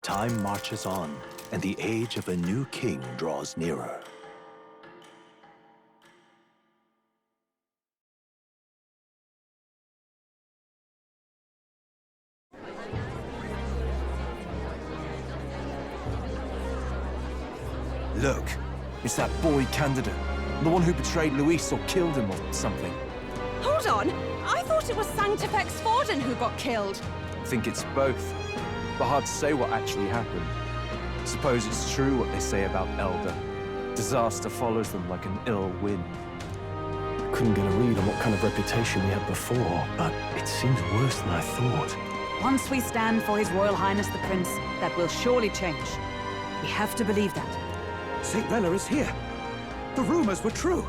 Time marches on, and the age of a new king draws nearer. Look, it's that boy candidate. The one who betrayed Luis or killed him or something. Hold on! I thought it was Sanctifex Forden who got killed. I think it's both. But hard to say what actually happened. Suppose it's true what they say about Elder. Disaster follows them like an ill wind. Couldn't get a read on what kind of reputation we had before, but it seems worse than I thought. Once we stand for His Royal Highness the Prince, that will surely change. We have to believe that. St. Rella is here. The rumors were true.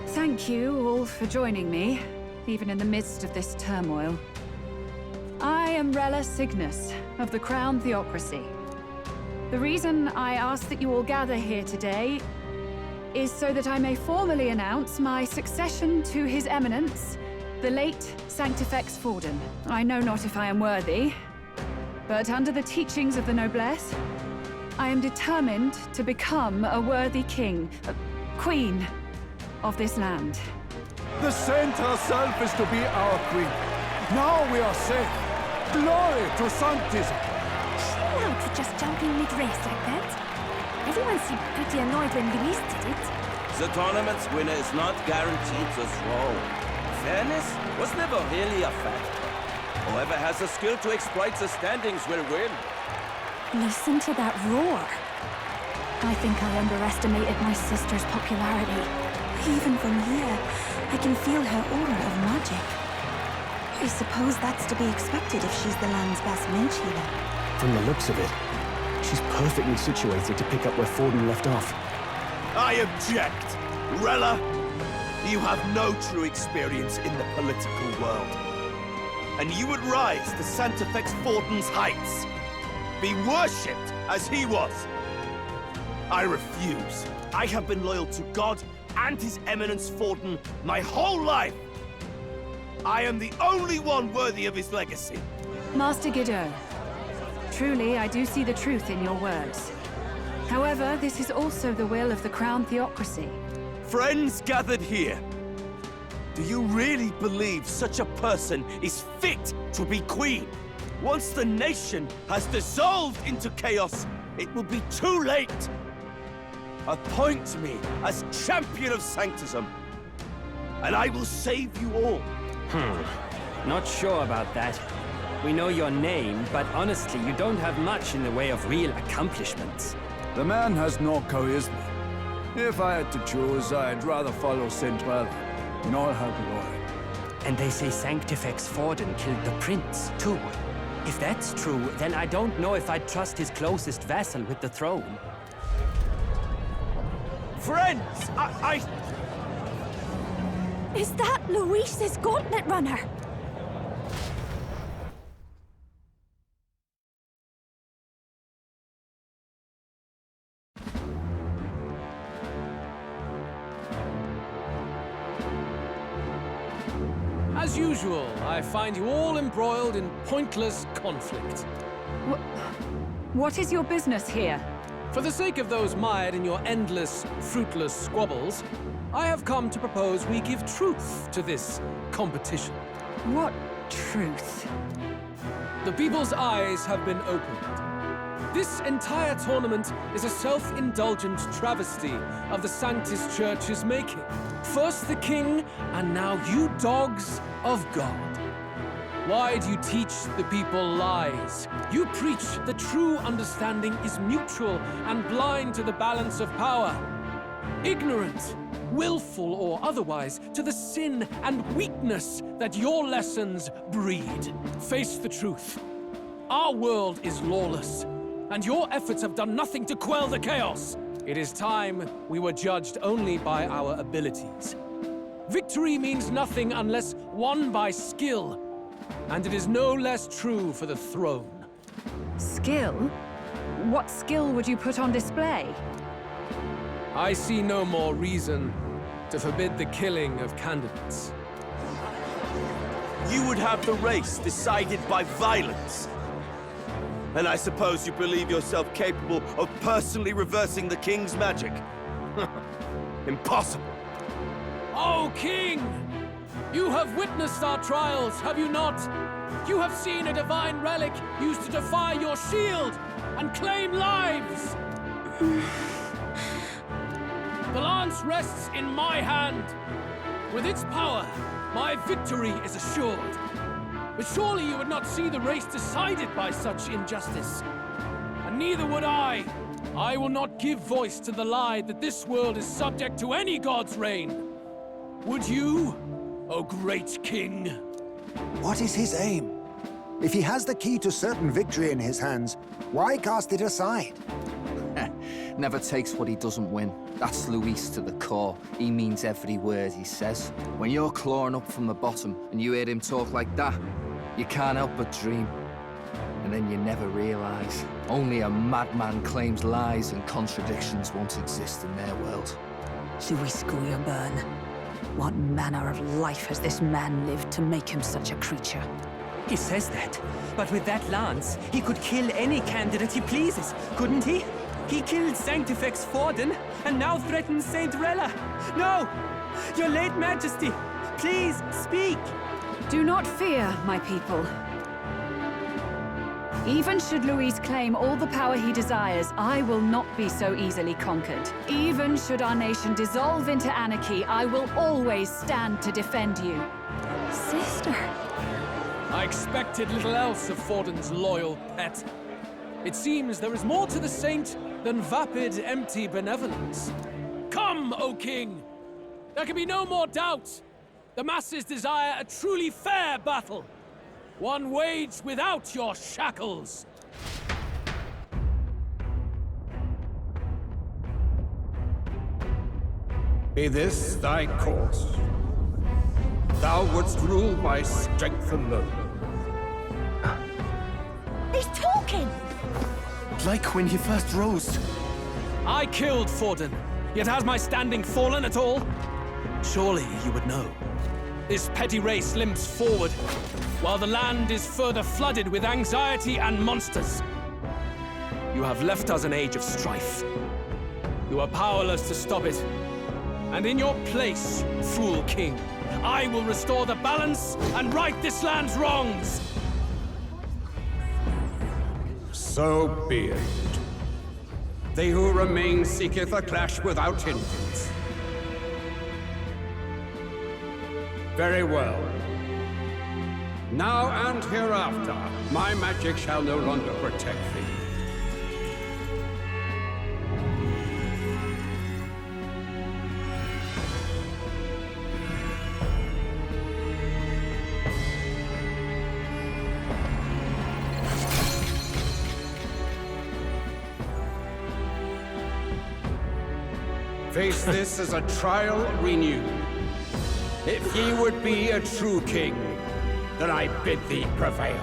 Thank you all for joining me, even in the midst of this turmoil. I am Rella Cygnus of the Crown Theocracy. The reason I ask that you all gather here today is so that I may formally announce my succession to His Eminence, the late Sanctifex Forden. I know not if I am worthy, but under the teachings of the noblesse, I am determined to become a worthy king, queen of this land. The saint herself is to be our queen. Now we are safe. Glory to Sanctism. Chill out for just jumping mid-race like that. Everyone seemed pretty annoyed when Luis did it. The tournament's winner is not guaranteed the throne. Fairness was never really a fact. Whoever has the skill to exploit the standings will win. Listen to that roar. I think I underestimated my sister's popularity. Even from here, I can feel her aura of magic. I suppose that's to be expected if she's the land's best mage healer. From the looks of it, she's perfectly situated to pick up where Forden left off. I object! Rella, you have no true experience in the political world. And you would rise to Sanctifex Forden's heights. Be worshipped as he was. I refuse. I have been loyal to God and His Eminence Forden my whole life. I am the only one worthy of his legacy. Master Guido, truly I do see the truth in your words. However, this is also the will of the Crown Theocracy. Friends gathered here, do you really believe such a person is fit to be queen? Once the nation has dissolved into chaos, it will be too late. Appoint me as champion of Sanctism, and I will save you all. Not sure about that. We know your name, but honestly, you don't have much in the way of real accomplishments. The man has no charisma. If I had to choose, I'd rather follow St. Rella in all her glory. And they say Sanctifex Forden killed the prince, too. If that's true, then I don't know if I'd trust his closest vassal with the throne. Friends, Is that Luis's gauntlet runner? As usual, I find you all embroiled in pointless conflict. What is your business here? For the sake of those mired in your endless, fruitless squabbles, I have come to propose we give truth to this competition. What truth? The people's eyes have been opened. This entire tournament is a self-indulgent travesty of the Sanctis Church's making. First the king, and now you dogs of God. Why do you teach the people lies? You preach that true understanding is mutual and blind to the balance of power. Ignorant, willful or otherwise, to the sin and weakness that your lessons breed. Face the truth. Our world is lawless, and your efforts have done nothing to quell the chaos. It is time we were judged only by our abilities. Victory means nothing unless won by skill, and it is no less true for the throne. Skill? What skill would you put on display? I see no more reason to forbid the killing of candidates. you would have the race decided by violence. And I suppose you believe yourself capable of personally reversing the king's magic? Impossible. Oh, King! You have witnessed our trials, have you not? You have seen a divine relic used to defy your shield and claim lives! The lance rests in my hand. With its power, my victory is assured. But surely you would not see the race decided by such injustice. And neither would I. I will not give voice to the lie that this world is subject to any god's reign. Would you, O great king? What is his aim? If he has the key to certain victory in his hands, why cast it aside? Never takes what he doesn't win. That's Luis to the core. He means every word he says. When you're clawing up from the bottom and you hear him talk like that, you can't help but dream. And then you never realize. Only a madman claims lies and contradictions won't exist in their world. Luis Guyurburn. What manner of life has this man lived to make him such a creature? He says that, but with that lance, he could kill any candidate he pleases, couldn't he? He killed Sanctifex Forden, and now threatens Saint Rella. No! Your late Majesty, please, speak! Do not fear, my people. Even should Luis claim all the power he desires, I will not be so easily conquered. Even should our nation dissolve into anarchy, I will always stand to defend you. Sister. I expected little else of Forden's loyal pet. It seems there is more to the saint than vapid, empty benevolence. Come, O king! There can be no more doubt. The masses desire a truly fair battle. One waged without your shackles. Be this thy course. Thou wouldst rule by strength alone. He's talking! Like when he first rose. I killed Forden, yet has my standing fallen at all? Surely you would know. This petty race limps forward, while the land is further flooded with anxiety and monsters. You have left us an age of strife. You are powerless to stop it. And in your place, fool king, I will restore the balance and right this land's wrongs! So be it. They who remain seeketh a clash without hindrance. Very well. Now and hereafter, my magic shall no longer protect thee. Face this as a trial renewed. If ye would be a true king, then I bid thee prevail.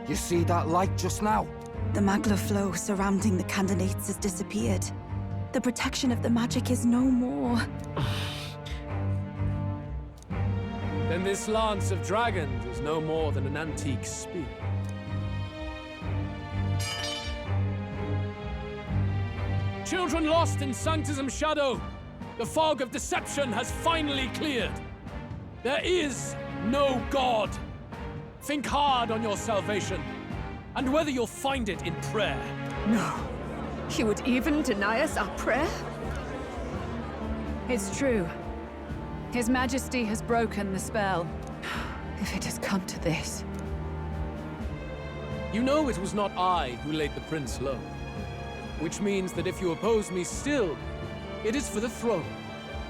You see that light just now? The magla flow surrounding the candidates has disappeared. The protection of the magic is no more. Then this lance of dragons is no more than an antique spear. Children lost in Sanctism's shadow, the fog of deception has finally cleared. There is no God. Think hard on your salvation, and whether you'll find it in prayer. No. He would even deny us our prayer? It's true. His Majesty has broken the spell. If it has come to this. You know it was not I who laid the prince low. Which means that if you oppose me still, it is for the throne,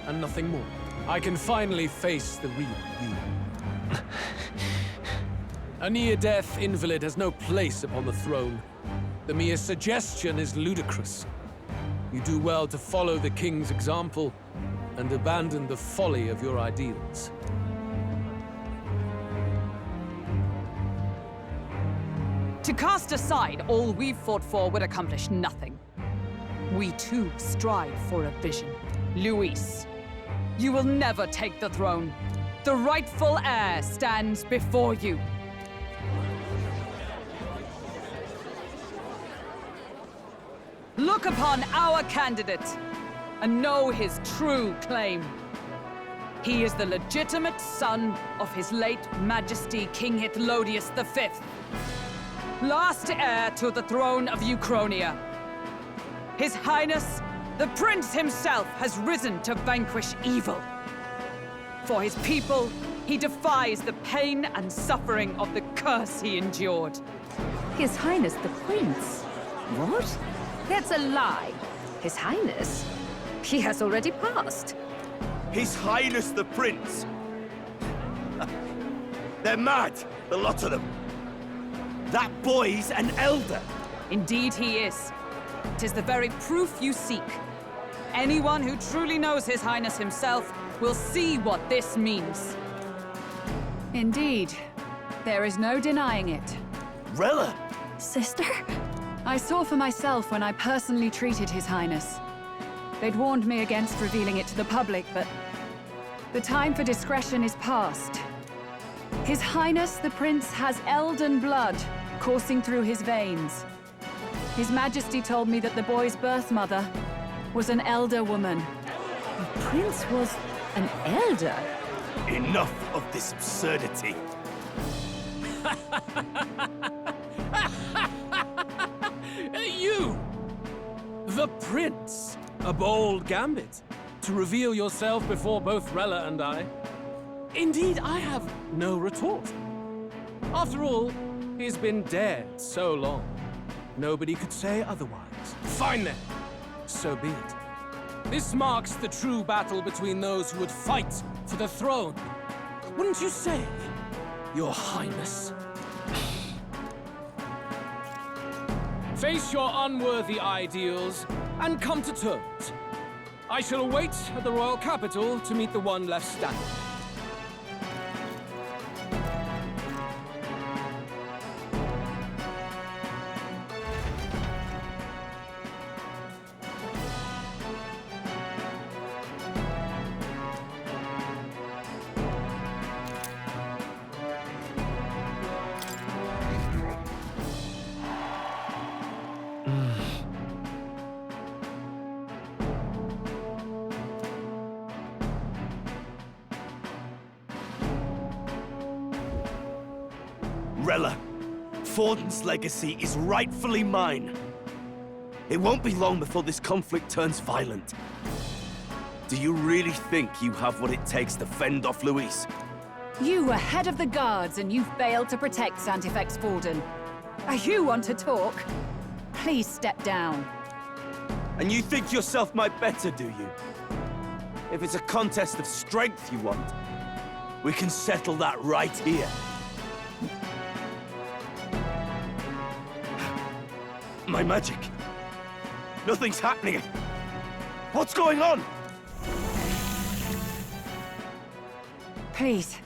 and nothing more. I can finally face the real you. A near-death invalid has no place upon the throne. The mere suggestion is ludicrous. You do well to follow the king's example and abandon the folly of your ideals. To cast aside all we've fought for would accomplish nothing. We too strive for a vision. Luis, you will never take the throne. The rightful heir stands before you. Look upon our candidate and know his true claim. He is the legitimate son of his late Majesty King Hytlodius V, last heir to the throne of Uchronia. His Highness, the Prince himself, has risen to vanquish evil. For his people, he defies the pain and suffering of the curse he endured. His Highness the Prince? What? That's a lie. His Highness? He has already passed. His Highness the Prince! They're mad, the lot of them. That boy's an elder. Indeed he is. It is the very proof you seek. Anyone who truly knows His Highness himself will see what this means. Indeed. There is no denying it. Rella! Sister? I saw for myself when I personally treated His Highness. They'd warned me against revealing it to the public, but the time for discretion is past. His Highness the Prince has Elden blood coursing through his veins. His Majesty told me that the boy's birth mother was an elder woman. The Prince was an elder? Enough of this absurdity. You! The Prince! A bold gambit. To reveal yourself before both Rella and I. Indeed, I have no retort. After all, he's been dead so long. Nobody could say otherwise. Fine then. So be it. This marks the true battle between those who would fight for the throne. Wouldn't you say, Your Highness? Face your unworthy ideals and come to terms. I shall await at the royal capital to meet the one left standing. Rella, Forden's legacy is rightfully mine. It won't be long before this conflict turns violent. Do you really think you have what it takes to fend off Luis? You were head of the guards and you failed to protect Santefex Forden. You want to talk? Please step down. And you think yourself my better, do you? If it's a contest of strength you want, we can settle that right here. My magic. Nothing's happening. What's going on? Please,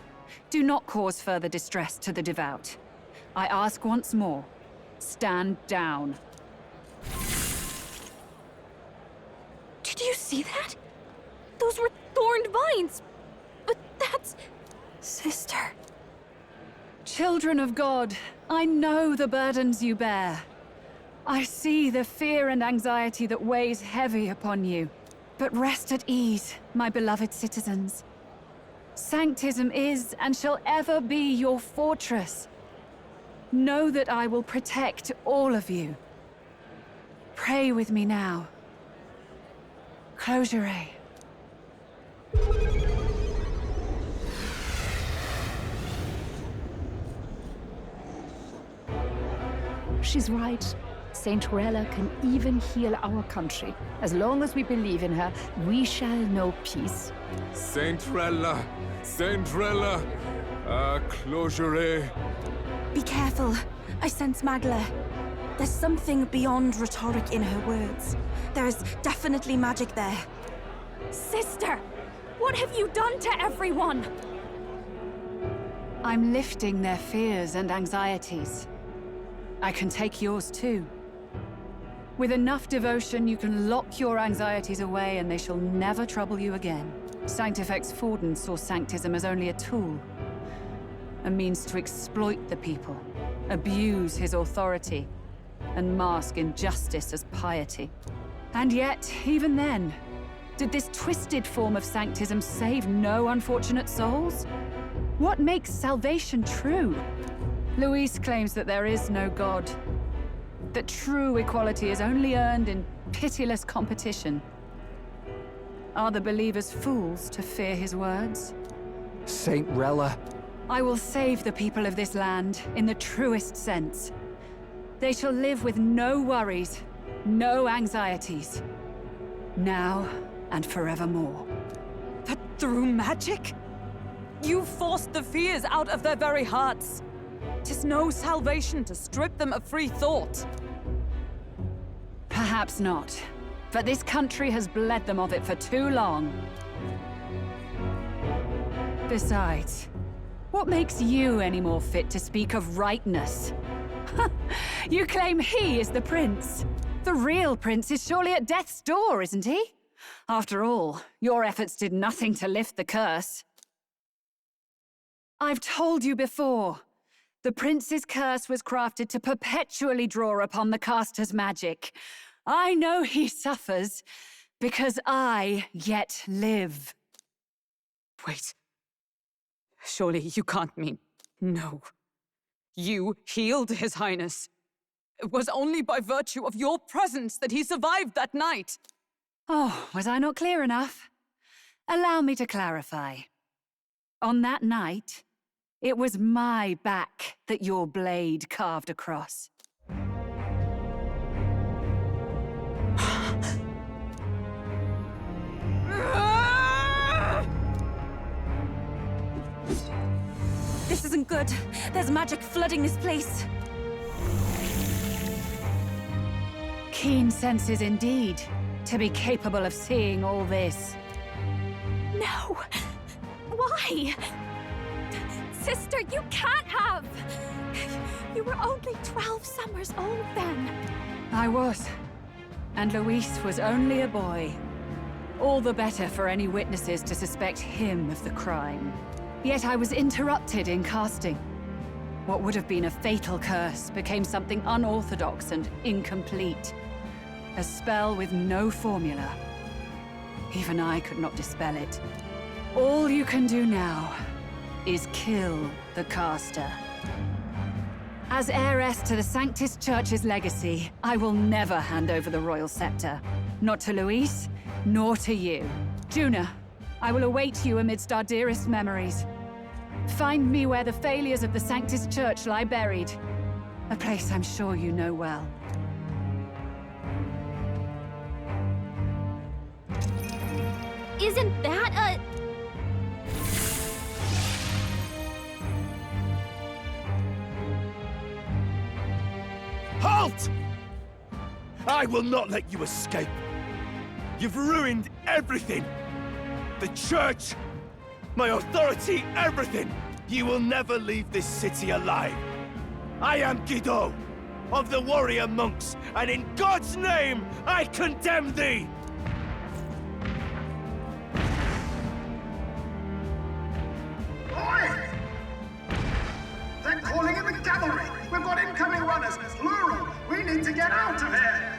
do not cause further distress to the devout. I ask once more, stand down. Did you see that? Those were thorned vines. But that's... Sister. Children of God, I know the burdens you bear. I see the fear and anxiety that weighs heavy upon you. But rest at ease, my beloved citizens. Sanctism is and shall ever be your fortress. Know that I will protect all of you. Pray with me now. Close your eyes. She's right. Saint Rella can even heal our country. As long as we believe in her, we shall know peace. Saint Rella! Saint Rella! Closure. Be careful. I sense Magla. There's something beyond rhetoric in her words. There's definitely magic there. Sister! What have you done to everyone? I'm lifting their fears and anxieties. I can take yours too. With enough devotion, you can lock your anxieties away and they shall never trouble you again. Sanctifex Forden saw Sanctism as only a tool. A means to exploit the people, abuse his authority, and mask injustice as piety. And yet, even then, did this twisted form of Sanctism save no unfortunate souls? What makes salvation true? Luis claims that there is no God, that true equality is only earned in pitiless competition. Are the believers fools to fear his words? Saint Rella. I will save the people of this land in the truest sense. They shall live with no worries, no anxieties. Now and forevermore. But through magic? You forced the fears out of their very hearts. 'Tis no salvation to strip them of free thought. Perhaps not. But this country has bled them of it for too long. Besides, what makes you any more fit to speak of rightness? You claim he is the prince. The real prince is surely at death's door, isn't he? After all, your efforts did nothing to lift the curse. I've told you before. The prince's curse was crafted to perpetually draw upon the caster's magic. I know he suffers, because I yet live. Wait. Surely you can't mean... No. You healed His Highness. It was only by virtue of your presence that he survived that night. Oh, was I not clear enough? Allow me to clarify. On that night, it was my back that your blade carved across. This isn't good. There's magic flooding this place. Keen senses indeed, to be capable of seeing all this. No! Why? Sister, you can't have! You were only 12 summers old then. I was. And Luis was only a boy. All the better for any witnesses to suspect him of the crime. Yet I was interrupted in casting. What would have been a fatal curse became something unorthodox and incomplete. A spell with no formula. Even I could not dispel it. All you can do now is kill the caster. As heiress to the Sanctis Church's legacy, I will never hand over the royal scepter. Not to Luis, nor to you. Juna, I will await you amidst our dearest memories. Find me where the failures of the Sanctis Church lie buried. A place I'm sure you know well. Isn't that a... Halt! I will not let you escape. You've ruined everything. The church, my authority, everything. You will never leave this city alive. I am Guido, of the warrior monks, and in God's name, I condemn thee! Oi! They're calling in the cavalry! We've got incoming runners, plural! We need to get out of here!